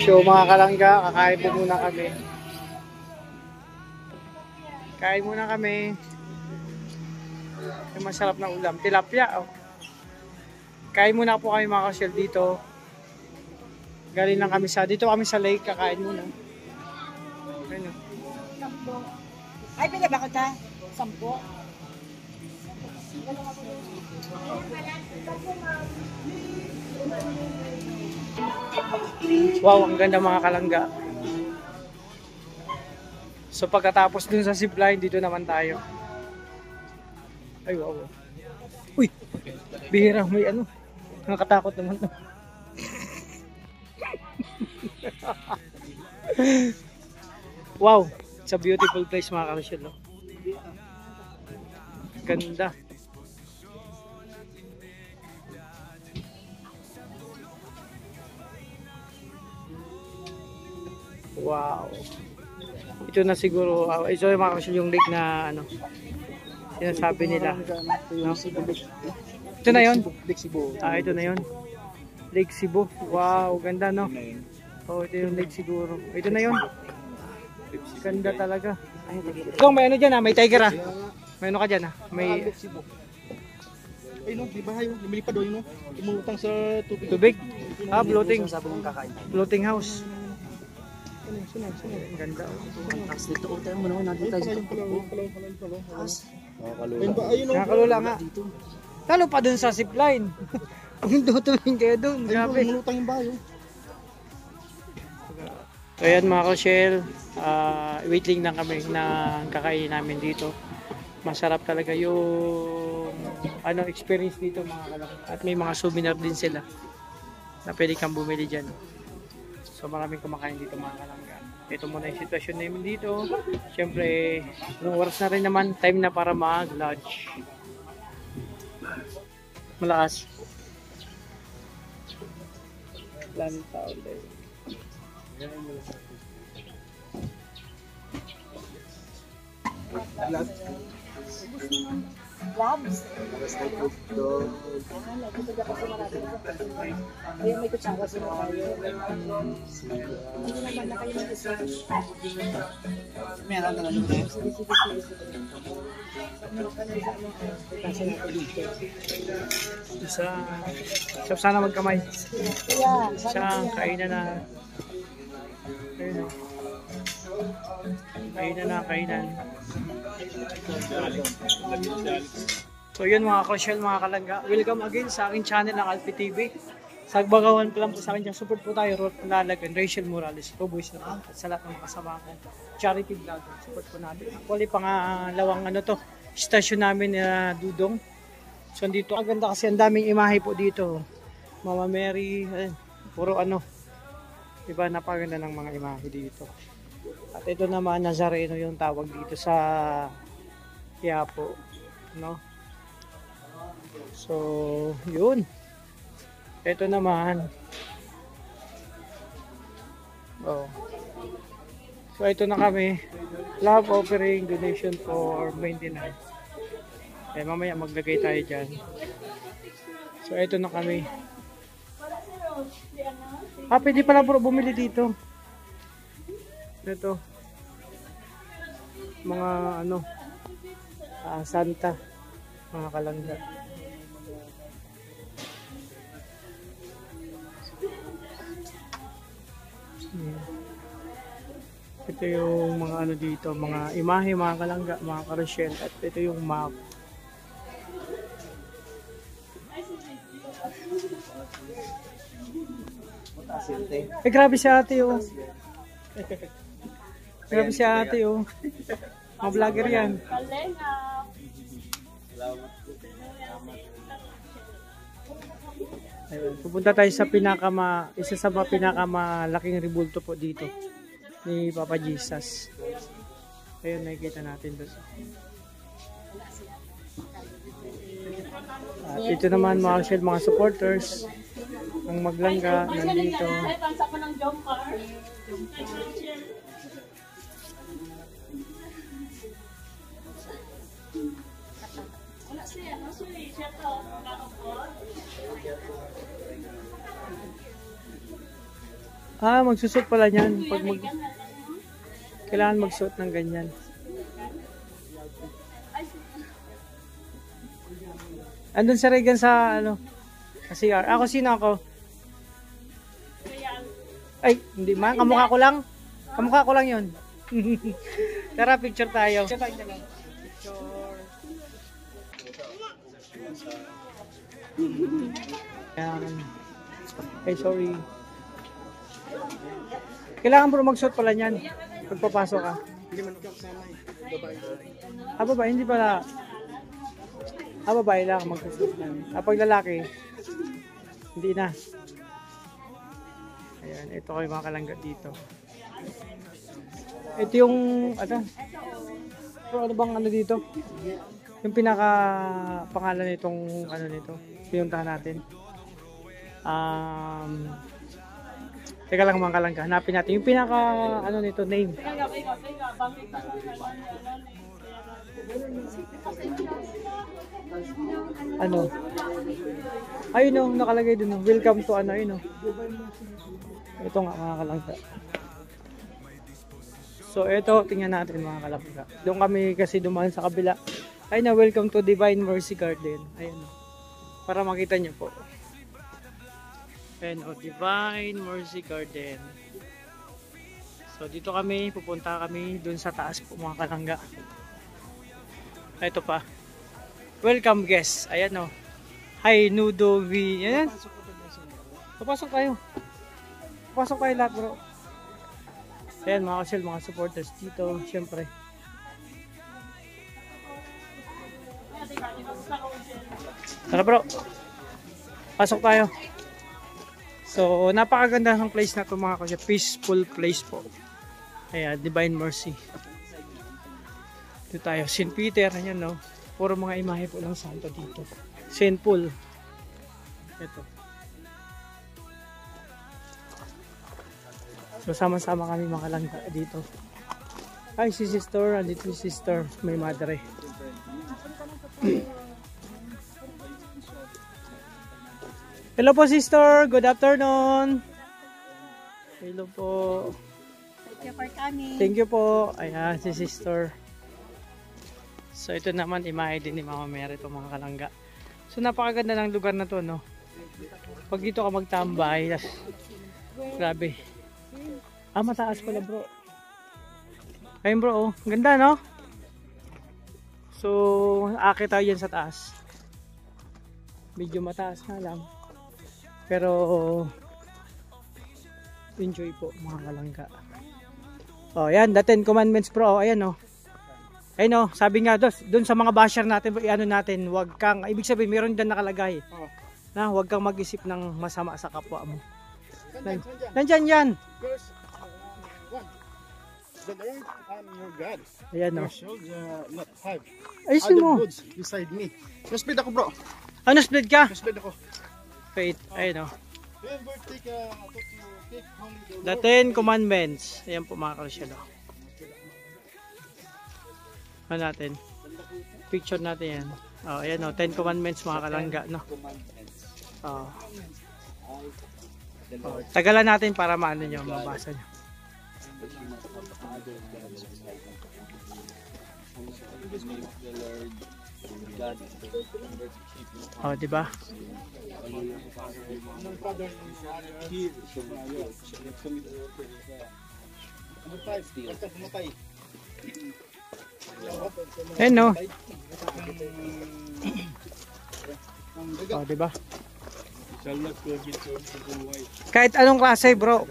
So mga kalangga, kakain po muna kami. Kain muna kami. Yung masarap na ulam. Tilapia. Oh. Kain muna po kami mga kasyel dito. Galing lang kami dito kami sa lake. Kakain muna. Ayun. Ay, pwede ba kita? 10. Wow, ang ganda mga kalangga. So pagkatapos dun sa zipline, dito naman tayo. Ay, wow. Uy, bihira, may ano. Nakakatakot naman to. Wow, it's a beautiful place mga kasyel. No? Ganda. Wow. Ito na siguro, ito yung mga kasyel yung lake na ano, sinasabi nila. No? Ito na yun? Lake Cebu. Ito na yun. Lake Cebu. Wow, ganda no? Oh, ito yung lake siguro. Ito na yun. Ganda talaga. Kung may ano dyan may tiger May ano ka dyan May... Lake Cebu. Ay no, di ba yung lumilipad doon no? Tumulutang sa tubig. Tubig? Floating. Sabi ng kakain. Floating house. Sunod. Ganda. Tapos dito tayo muna natin tayo. Nakakalula nga. Lalo pa dun sa zipline. Kung tutumin kayo dun. Grabe. Tumulutang yung bayo. So ayan mga kasyel. Waiting lang kami na kakainin namin dito. Masarap talaga yung experience dito mga kalaki. At may mga souvenir din sila na pwede kang bumili dyan. So maraming kumakain dito mga kalangga. Ito muna yung sitwasyon namin dito. Siyempre, nung oras na rin naman, time na para mag-lunch. Malakas. Planta ulit. Labs. Ay, may kutsara sa tayo. Hindi naman na kayo mag-isa. Meron na lang yun. Sana magkamay. Yeah. Isang kainan na. Kainan. So yun mga kasyel, mga kalangga. Welcome again sa aking channel ng Alpi TV. Sagbagawan pa lang po sa akin dyan. Support po tayo, Rod Palalag and Rachel Morales. Boys na at sa lahat ng mga kasama ko. Charity vlog. Support po natin. Actually, pangalawang stasyon namin na Dudong. So dito, ang ganda kasi ang daming imahe po dito. Mama Mary, puro Diba, napaganda ng mga imahe dito. At ito naman, Nazareno yung tawag dito sa Quiapo, no? So, yun. Ito naman. Oh. So, ito na kami. Love offering donation for maintenance. Mamaya maglagay tayo dyan. So, ito na kami. Pwede pala bro bumili dito. Ito. Mga Santa. Mga kalangga. Ito yung mga dito. Mga imahe, mga kalangga, mga karosyel. At ito yung map. Grabe si ate Grabe si ate Mga vlogger yan. Ayun, pupunta tayo sa isa sa mga pinakamalaking rebulto po dito ni Papa Jesus. Ayun, nakikita natin doon. At ito naman mga supporters ang maglangga nandito. Magsusot pala niyan. Kailangan magsuot ng ganyan. Andun sa Regan sa CR. Ako sino ako? Ay, hindi man. Kamukha ko lang. Kamukha ko lang yun. Tara, picture tayo. Picture. Yan. Ay, sorry. Kailangan bro magsuot pala niyan pagpapasok ka. Hindi man ako kasama eh. Babae. Babae, hindi pala. Babae lang magsusuot niyan. Pag lalaki, hindi na. Ayan, ito kayo mga kalangga dito. Ito yung, pero ano bang dito? Yung pinaka pangalan nitong nito, pinuntahan natin. Teka lang mga kalangga, hanapin natin yung pinaka nito, name. Ayun o, nakalagay dun. Welcome to yun o. Ito nga mga kalangga. So ito, tingnan natin mga kalangga. Doon kami kasi dumaan sa kabila. Ayun na, welcome to Divine Mercy Garden. Ayun o. Para makita nyo po. Ayun o, Divine Mercy Garden. So dito kami, pupunta kami doon sa taas po mga kalangga. Ito pa. Welcome guests. Ayan o. Hi Nudo V. Ayan. Papasok kayo. Papasok kayo lahat bro. Ayan mga kasyal, mga supporters dito. Siyempre. Tara bro. Pasok tayo. So napakaganda ng place na ito mga kasyal. Peaceful place po. Ayan, Divine Mercy. Dito tayo. St. Peter. Ayan no. Puro mga imahe po ng santo dito. St. Paul. Ito. So sama-sama kami mga kalangga dito. Ay si sister. Andito si sister. May madre. Hello po sister. Good afternoon. Hello po. Thank you for coming. Thank you po. Ayan si sister. So ito naman imahe din ni Mama Mary itong mga kalangga. So napakaganda ng lugar na to no. Pag dito ka magtambay, grabe. Mataas pala bro. Ayun bro oh, ganda no. So aakit tayo yan sa taas. Medyo mataas na lang. Pero enjoy po mga kalangga. Oh yan, the 10 commandments bro. Ayan oh. Ayun no, sabi nga doon sa mga basher natin, natin, wag kang, ibig sabihin, meron dyan nakalagay. Na, wag kang mag-isip ng masama sa kapwa mo. Nandyan yan. Verse 1. The Lord, I am your God. Ayan no. You shall not have Ayusin mo. other goods beside me. Naspeed ako bro. Ano split ka? Naspeed ako. Wait, ayun no. Remember, take only The the 10 Lord. commandments. Ayan po mga kasyalo. Ano natin? Picture natin yan. Oh, ayan o, 10 commandments mga kalangga, no? Oh. Oh, tagalan natin para maano nyo, mabasa nyo. Oh, di ba? Ayan no. Oh, di ba? Kahit anong klase, bro.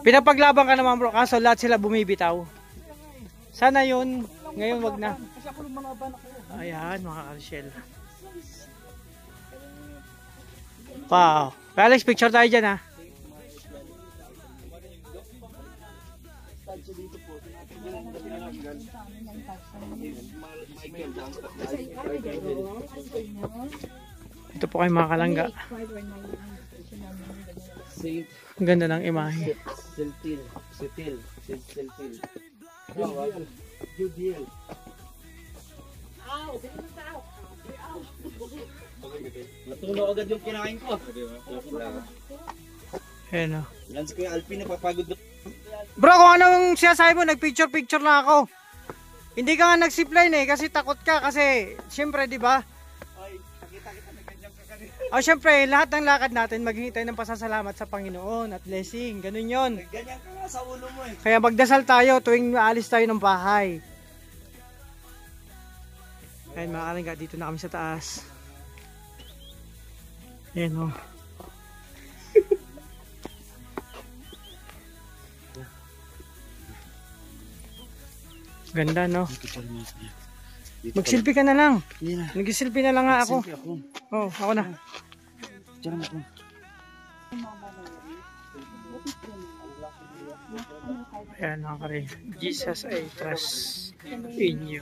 Pinapaglaban ka naman, bro. Kaso lahat sila bumibitaw. Sana yun. Ngayon wag na. Ayan, mga Arshel. Wow. Alex, picture tayo dyan, ha. Ito po kayo mga kalangga. Ang ganda ng imahe. Natunaw agad yung kinain ko. Ayan o. Lance ko yung Alpine, napapagod na. Bro, kung anong sinasabi mo, nag-picture-picture na ako. Hindi ka nga nag-zipline eh, kasi takot ka. Kasi, syempre, di ba? Ay, nakita na kanyang kakanin. O syempre, lahat ng lakad natin, maghihintay ng pasasalamat sa Panginoon at blessing. Ganun yon. Ganyan ka nga sa ulo mo eh. Kaya magdasal tayo tuwing aalis tayo ng bahay. Ayan mga kalingga, dito na kami sa taas. Ayan o. Ganda no? Magsilpi ka na lang. Hindi na. Nagsisilpi na lang nga ako. Simple ako. Oh, ako na. Diyan ako. Ayan mga karin. Jesus, I trust in you.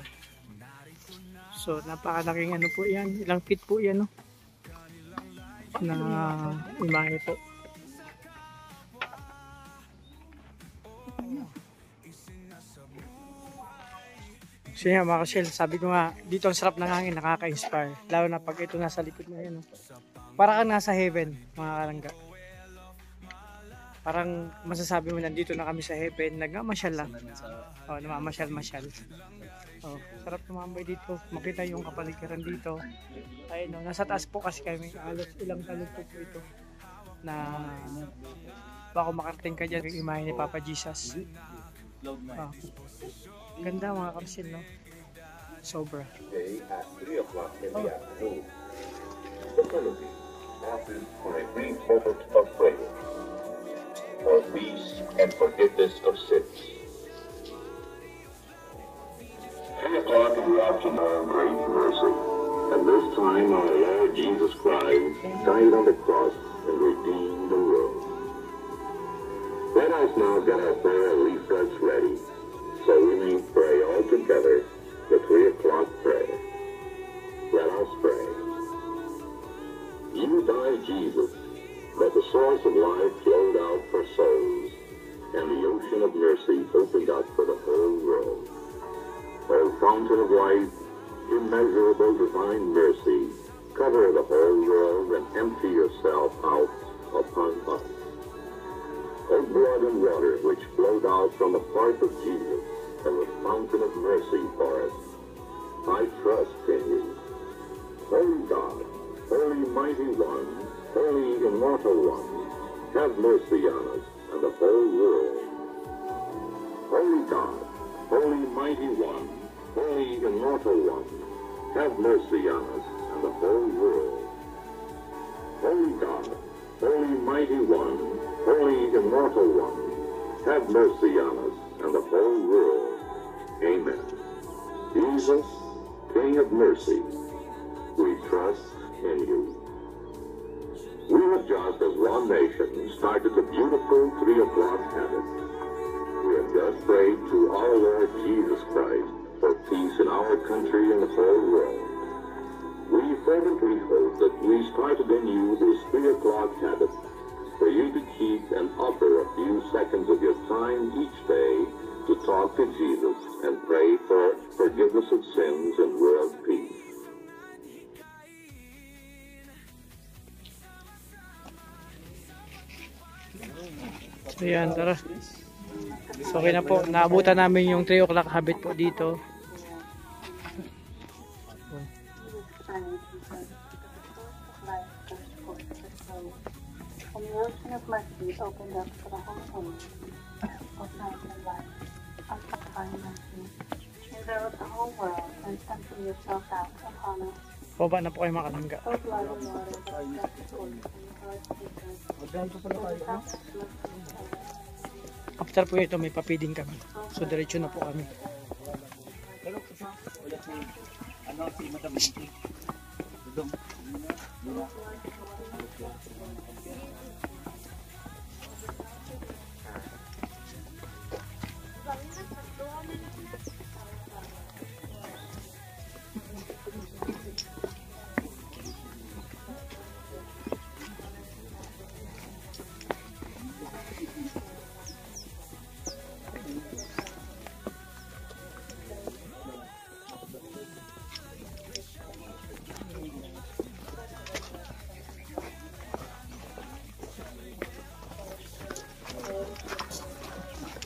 So, napakalaking ano po yan. Ilang feet po yan, no? Na imahe po. So yan mga ka-shell, sabi ko nga, dito ang sarap ng hangin, nakaka-inspire. Lalo na pag ito nasa likod na yan, no? Para kang nasa heaven, mga kalangga. Parang masasabi mo nandito na kami sa heaven, nagmamasyal lang. Oh, namamasyal-masyal. Oh, sarap tumambay dito. Makita yung kapaligiran dito. Ayun, no, nasa taas po kasi kami. Alos ilang talog po ito. Na baka makarating ka dyan yung imahe ni Papa Jesus. Oh. Ganda mga kapsil, no? Sobra. Today at 3 o'clock in the afternoon, the Philippines passes for a brief moment of prayer for peace and forgiveness of sins. 3 o'clock in the afternoon, great mercy. And this time our Lord Jesus Christ died on the cross and redeemed the world. Let us now get our prayer leaflets ready, so we may pray all together the 3 o'clock prayer. Let us pray. You died, Jesus, that the source of life flowed out for souls, and the ocean of mercy opened up for the whole world. O fountain of life, immeasurable divine mercy, cover the whole world and empty yourself out upon us. O blood and water which flowed out from the heart of Jesus and the fountain of mercy for us, I trust in you. Holy God, Holy Mighty One, Holy Immortal One, have mercy on us and the whole world. Holy God, Holy Mighty One, Holy Immortal One, have mercy on us and the whole world. Holy God, Holy Mighty One, Holy Immortal One, have mercy on us and the whole world. Amen. Jesus, King of mercy, we trust in you. We have just, as one nation, started the beautiful 3 o'clock habit. We have just prayed to our Lord Jesus Christ for peace in our country and the whole world. We fervently hope that we started in you this 3 o'clock habit for you to keep and offer a few seconds of your time each day to talk to Jesus and pray for forgiveness of sins and world peace. So yan, tara. So okay na po, naabutan namin yung 3 o'clock habit po dito. And the ocean of mercy opened up for the whole world. O fountain of life, of divine mercy, envelop the whole world and empty yourself out upon us. Baba na po kayo mga kalangga. O blood and water that steps forth from the heart of Jesus. After po ito, may papiding kami. So diretso na po kami. Ano si Madam Vicky? Dudong.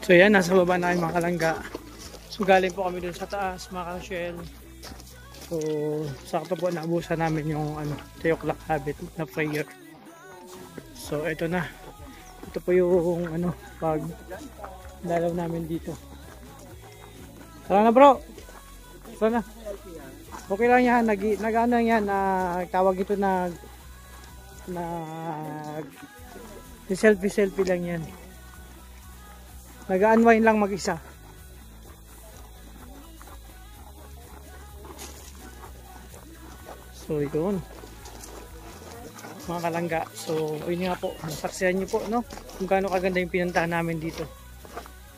So yan, nasa baba na kayo mga kalangga. So galing po kami dun sa taas mga ka-shell. So sakto po naabusan namin yung 3 o'clock habit na prayer. So ito na. Ito po yung pag dalaw namin dito. Tara na bro. Tara na. Okay lang yan. Nag-ano yan. Tawag ito selfie lang yan. Nag-unwind lang mag-isa. So yun mga kalangga. So yun nga po, masaksihan nyo po kung gaano kaganda yung pinuntahan namin dito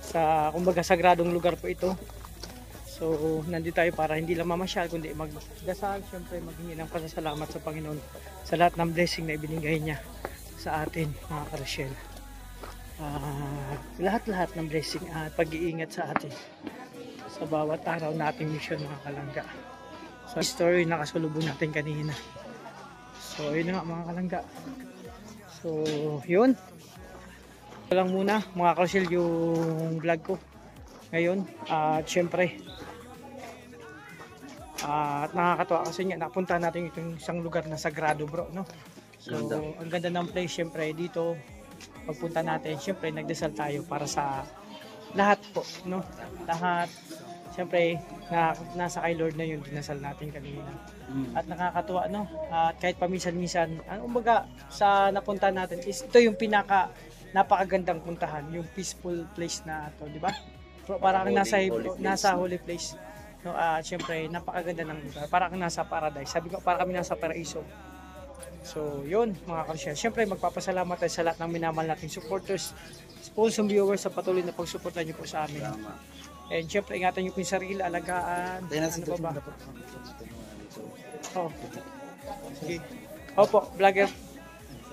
sa kumbaga sagradong lugar po ito. So nandito tayo para hindi lang mamasyal kundi magdasal, syempre maghingi ng pasasalamat sa Panginoon sa lahat ng blessing na ibinigay niya sa atin mga ka-Rochelle. Lahat-lahat ng blessing at pag-iingat sa atin sa bawat araw na ating mission mga kalangga. So story nakasulubong natin kanina. So yun nga mga kalangga. So yun. Ito lang muna mga ka-Rochelle yung vlog ko ngayon. At syempre at nakakatawa kasi nga napunta natin itong isang lugar na sagrado bro, no? So ang ganda ng place syempre dito. Pagpunta natin syempre nagdasal tayo para sa lahat po, no? Lahat syempre nasa kay Lord na yun dinasal natin kanina. At nakakatuwa at kahit paminsan-minsan kumbaga sa napunta natin is ito yung napakagandang puntahan, yung peaceful place na to, di ba? Parang nasa holy place. No, syempre napakaganda ng lugar. Parang nasa paradise. Sabi ko para kami nasa paraiso. So, yun mga ka-Rochelle. Syempre magpapasalamat tayo sa lahat ng minamahal nating supporters, sponsor viewers sa patuloy na pagsuporta niyo po sa amin. And syempre ingatan niyo po yung sarili, alagaan. Ano pa ba? Oh. Sige. Opo, vlogger.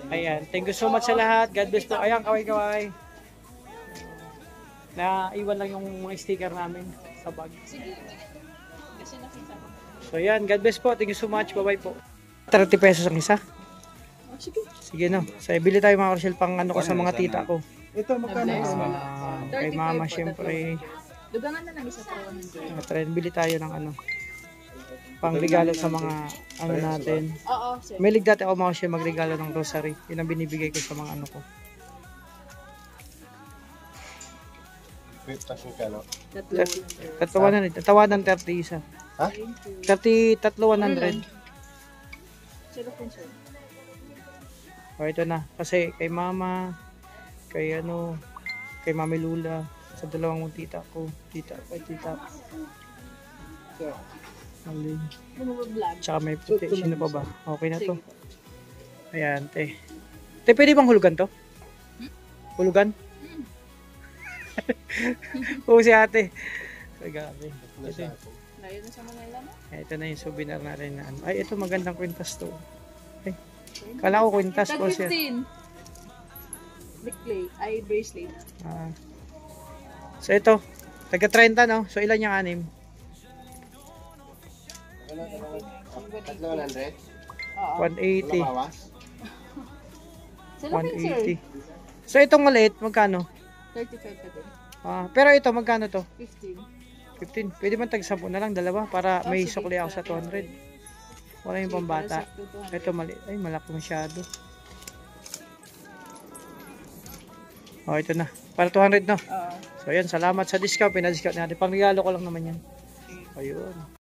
Ayan. Thank you so much sa lahat. God bless po. Ayan, kaway-kaway. Naiwan lang yung mga sticker namin sa bag. So yan, God bless po. Thank you so much. Bye-bye po. 30 pesos ang isa. Sige no. So bili tayo mga ka-Rochelle pang ko sa mga tita ko. Ito magkano? Kay mama syempre. Dugangan na lang isa pa 100. Trend bili tayo ng pang regalo sa mga natin. Oo, sir. May dati ako mga siya magregalo ng rosary. Yun ang binibigay ko sa mga ko. Tawanan 30 isa. Ha? 30 100. Cellphone, sir. O ito na. Kasi kay mama, kay kay Mami Lula, sa dalawang tita ko, tita. Alin. Tsaka may puti. Sino pa ba? Okay na to. Ayan, te. Te, pwede bang hulugan to? Hulugan? Oo, si ate. Grabe. Ito. Layo na sa Manila na? Ito na yung souvenir natin na Ay, ito magandang kwintas to. Ay, kala ko kwintas ko siya. 15. Necklace, ay bracelet. So ito, taga 30 no? So ilan yung 6? 180. 180. So itong maliit, magkano? 35 pa din. Pero ito, magkano to? 15. 15. Pwede man tag 10 na lang, dalawa, para may sukli ako sa 200. Wala yung pambata. Ito maliit. Ay, malaki masyado. Ito na. Para 200 no? So yan, salamat sa discount. Pinadiscount natin. Pang regalo ko lang naman yan. Ayun.